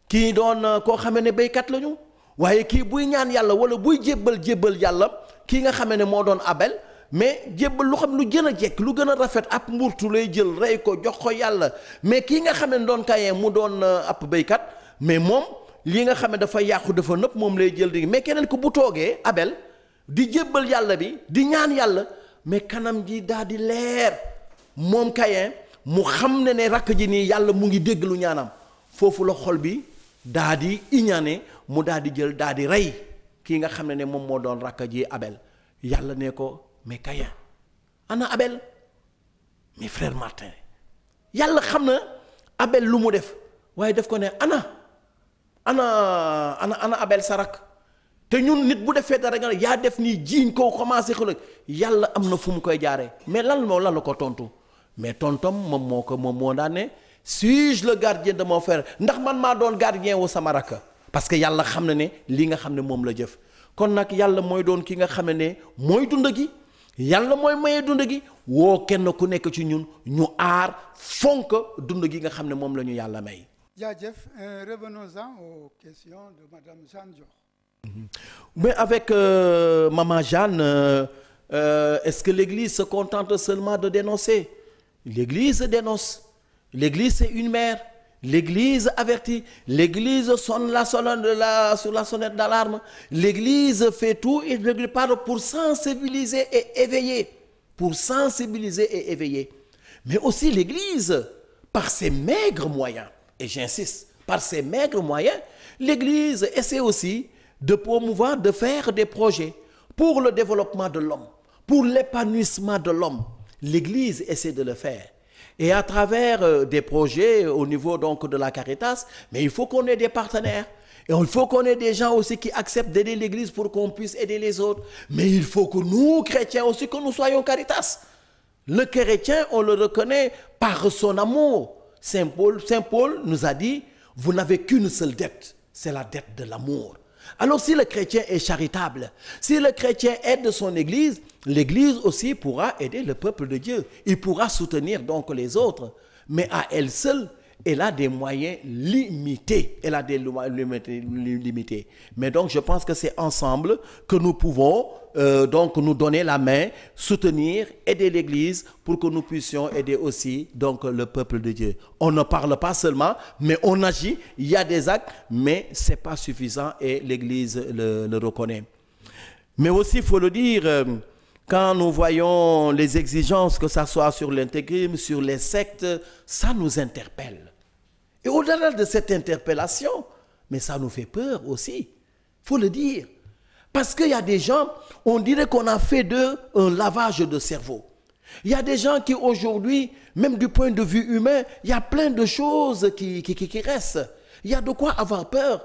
kii doon koo xamee ne béykat lañu waaye kii buy ñaan yàlla wala buy jébbal yàlla kii nga xamee ne moo doon Abel mais jébbal lu xam lu gën a jekk lu gën a rafet ab mburtu lay jël rey ko jox ko yàlla mais kii nga xamee ne doon Caïn mu doon ab béykat mais moom lii nga xam ne dafa yàqu dafa nëpp moom lay jël di mais keneen ko bu toogee Abel di jébbal yàlla bi di ñaan yàlla mais kanam ji daal di leer moom Caïn mu xam ne rakk ji nii yàlla mu ngi dégg lu ñaanam foofu la xol bi daal di iñaane mu daal di jël daal di rey kii nga xam ne moom moo doon rakk ji Abel yàlla ne ko mais Caïn ana Abel mais frère Martin yàlla xam na Abel lu mu def waaye def ko ne ana Abel sa rakk te ñun nit bu defee dara nga yaa def nii jiiñ ko commencé xulëg yàlla am na fu mu koy jaaree mais lan la ko tontu mais tontom moom moo daan ne suis-je le gardien de mon frère ndax man maa doon gardien wu sama rakk parce que yàlla xam na ne li nga xam ne moom la jëf kon nag yàlla mooy doon ki nga xam ne mooy dund gi yàlla mooy maye dund gi woo kenn ku nekk ci ñun ñu aar fonk dund gi nga xam ne moom la ñu yàlla may. jaajëf revenons-en aux questions de madame Jeanne Dior. Mais avec maman Jeanne, est-ce que l'Église se contente seulement de dénoncer? L'Église dénonce. L'Église c'est une mère. L'Église avertit. L'Église sonne sur la sonnette d'alarme. L'Église fait tout et ne parle pour sensibiliser et éveiller. Pour sensibiliser et éveiller. Mais aussi l'Église, par ses maigres moyens, et j'insiste, par ses maigres moyens, l'Église essaie aussi de promouvoir, de faire des projets pour le développement de l'homme, pour l'épanouissement de l'homme. L'Église essaie de le faire. Et à travers des projets au niveau donc de la Caritas, mais il faut qu'on ait des partenaires. Et il faut qu'on ait des gens aussi qui acceptent d'aider l'Église pour qu'on puisse aider les autres. Mais il faut que nous, chrétiens aussi, que nous soyons Caritas. Le chrétien, on le reconnaît par son amour. Saint Paul nous a dit, vous n'avez qu'une seule dette, c'est la dette de l'amour. Alors si le chrétien est charitable, si le chrétien aide son Église, l'Église aussi pourra aider le peuple de Dieu. Il pourra soutenir donc les autres. Mais à elle seule, elle a des moyens limités. Elle a des moyens limités. Mais donc je pense que c'est ensemble que nous pouvons donc nous donner la main, soutenir, aider l'Église pour que nous puissions aider aussi donc le peuple de Dieu. On ne parle pas seulement, mais on agit. Il y a des actes, mais c'est pas suffisant et l'Église le reconnaît. Mais aussi, il faut le dire, quand nous voyons les exigences, que ça soit sur l'intégrisme, sur les sectes, ça nous interpelle. Et au-delà de cette interpellation, mais ça nous fait peur aussi. Il faut le dire. Parce qu'il y a des gens, on dirait qu'on a fait d'eux un lavage de cerveau. Il y a des gens qui aujourd'hui, même du point de vue humain, il y a plein de choses qui restent. Il y a de quoi avoir peur.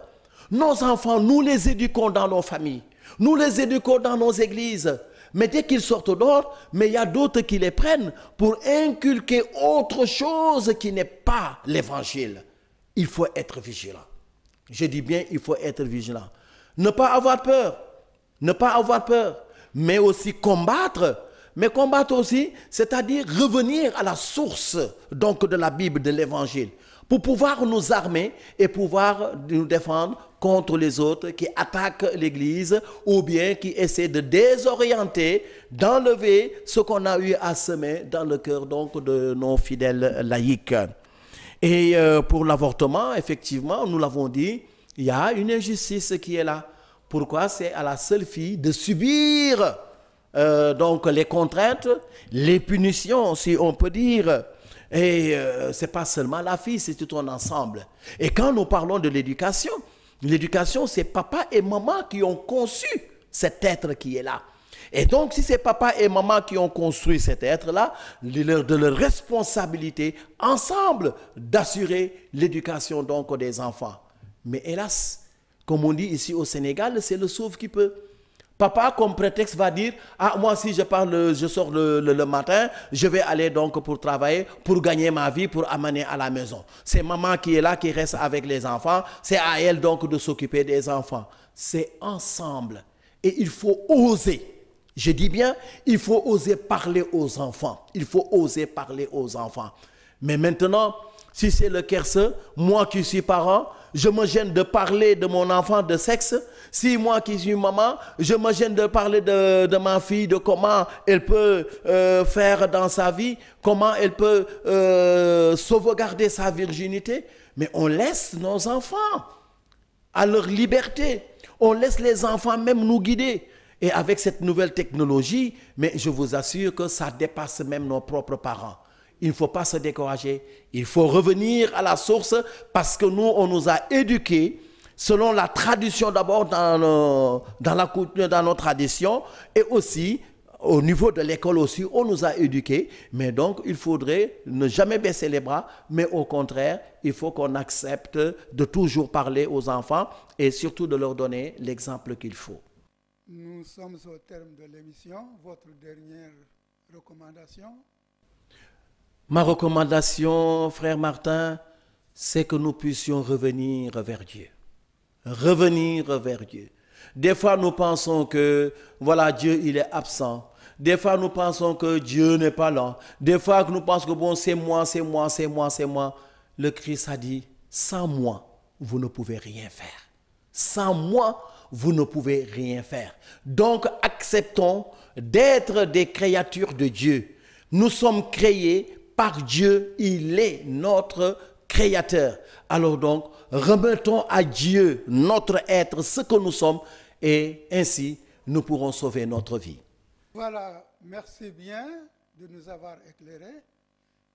Nos enfants, nous les éduquons dans nos familles. Nous les éduquons dans nos églises. Mais dès qu'ils sortent dehors, mais il y a d'autres qui les prennent pour inculquer autre chose qui n'est pas l'évangile. Il faut être vigilant. Je dis bien, il faut être vigilant. Ne pas avoir peur. Ne pas avoir peur. Mais aussi combattre. Mais combattre aussi, c'est-à-dire revenir à la source donc de la Bible, de l'évangile. pour pouvoir nous armer et pouvoir nous défendre contre les autres qui attaquent l'Église ou bien qui essaient de désorienter, d'enlever ce qu'on a eu à semer dans le cœur donc de nos fidèles laïcs. Et pour l'avortement, effectivement, nous l'avons dit, il y a une injustice qui est là. Pourquoi? C'est à la seule fille de subir donc les contraintes, les punitions, si on peut dire. Et ce n'est pas seulement la fille, c'est tout un ensemble. Et quand nous parlons de l'éducation, c'est papa et maman qui ont conçu cet être qui est là. Et donc, si c'est papa et maman qui ont construit cet être-là, de leur responsabilité, ensemble, d'assurer l'éducation donc des enfants. Mais hélas, comme on dit ici au Sénégal, c'est le sauve qui peut. Papa, comme prétexte, va dire, ah, moi, si je sors le matin, je vais aller donc pour travailler, pour gagner ma vie, pour amener à la maison. C'est maman qui est là, qui reste avec les enfants. C'est à elle donc de s'occuper des enfants. C'est ensemble. Et il faut oser. Je dis bien, il faut oser parler aux enfants. Il faut oser parler aux enfants. Mais maintenant, si c'est le kerse, moi qui suis parent, je me gêne de parler de mon enfant de sexe. Si moi qui suis maman, je me gêne de parler de ma fille, de comment elle peut faire dans sa vie, comment elle peut sauvegarder sa virginité. Mais on laisse nos enfants à leur liberté. On laisse les enfants même nous guider. Et avec cette nouvelle technologie, mais je vous assure que ça dépasse même nos propres parents. Il ne faut pas se décourager. Il faut revenir à la source parce que nous, on nous a éduqués selon la tradition d'abord dans nos traditions et aussi au niveau de l'école aussi, on nous a éduqués. Mais donc, il faudrait ne jamais baisser les bras, mais au contraire, il faut qu'on accepte de toujours parler aux enfants et surtout de leur donner l'exemple qu'il faut. Nous sommes au terme de l'émission. Votre dernière recommandation? Ma recommandation, frère Martin, c'est que nous puissions revenir vers Dieu. Revenir vers Dieu. Des fois, nous pensons que, voilà, Dieu, il est absent. Des fois, nous pensons que Dieu n'est pas là. Des fois, nous pensons que, bon, c'est moi. Le Christ a dit, sans moi, vous ne pouvez rien faire. Sans moi, vous ne pouvez rien faire. Donc, acceptons d'être des créatures de Dieu. Nous sommes créés par Dieu, il est notre créateur. Alors donc, remettons à Dieu, notre être, ce que nous sommes, et ainsi, nous pourrons sauver notre vie. Voilà, merci bien de nous avoir éclairés.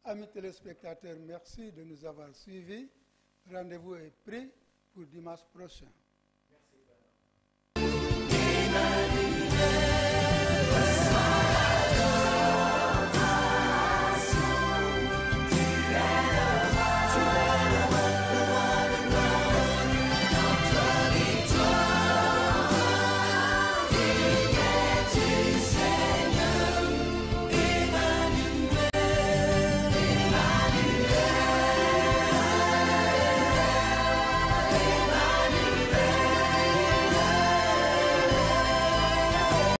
Amis téléspectateurs, merci de nous avoir suivis. Rendez-vous est pris pour dimanche prochain.